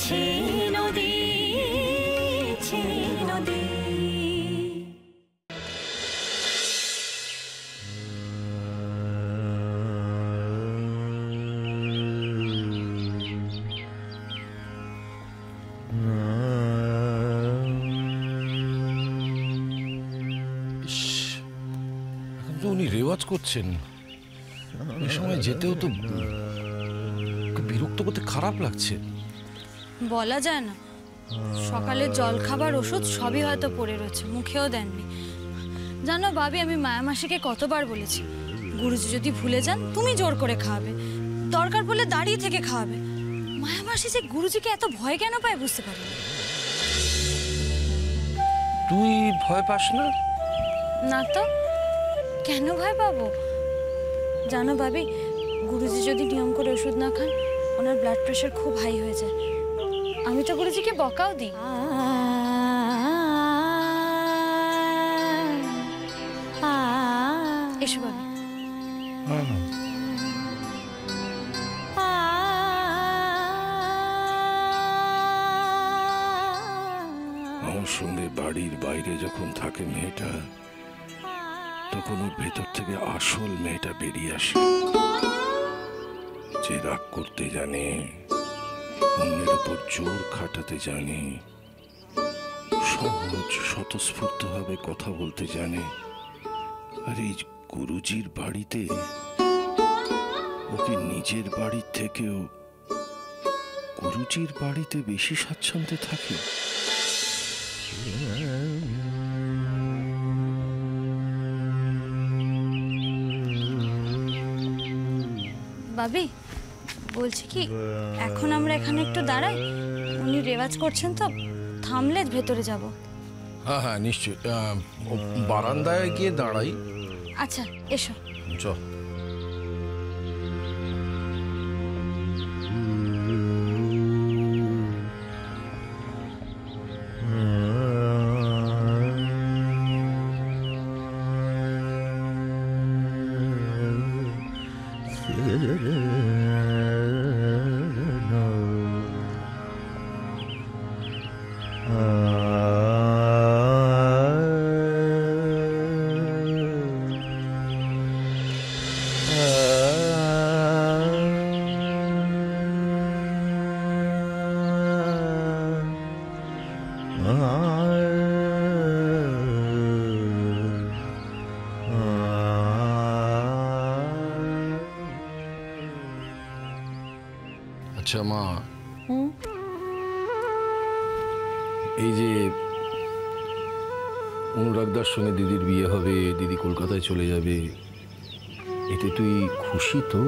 ছে নদী, ছে নদী। উনি রেওয়াজ করছেন, এই সময় যেতেও তো বিরক্ত করতে খারাপ লাগছে। বলা যায় না, সকালে জল খাবার ওষুধ সবই হয়তো পড়ে রয়েছে, মুখেও দেননি। জানো ভাবি, আমি মায়ামাসিকে কতবার বলেছি, গুরুজি যদি ভুলে যান তুমি জোর করে খাওয়াবে, দরকার পড়লে দাঁড়িয়ে থেকে খাওয়াবে। মায়ামাসি যে গুরুজিকে এত ভয় কেন পায় বুঝতে পারি না। তুই ভয় পাস না? না তো, কেন ভয় পাবো? জানো ভাবি, গুরুজি যদি নিয়ম করে ওষুধ না খান ওনার ব্লাড প্রেশার খুব হাই হয়ে যায়। আমি তো গুরুজিকে বকাও দিই। এসো ভাবি। আমার সঙ্গে বাড়ির বাইরে যখন থাকে মেয়েটা, তখন ওর ভেতর থেকে আসল মেয়েটা বেরিয়ে আসে। যে রাগ করতে জানে, অন্যের উপর জোর খাটাতে জানে, সহজ স্বতঃস্ফূর্ত ভাবে কথা বলতে জানে। আর এই গুরুজির বাড়িতে ওকে নিজের বাড়ির থেকেও গুরুজির বাড়িতে বেশি স্বাচ্ছন্দ্যে থাকে। ভাবি বলছি কি, এখন আমরা এখানে একটু দাঁড়াই, উনি রেওয়াজ করছেন তো, থামলে ভেতরে যাব। হ্যাঁ হ্যাঁ নিশ্চয়ই, বারান্দায় গিয়ে দাঁড়াই। আচ্ছা এসো। চল। আচ্ছা মা, এই যে অনুরাগদার সঙ্গে দিদির বিয়ে হবে, দিদি কলকাতায় চলে যাবে, এতে তুই খুশি তো?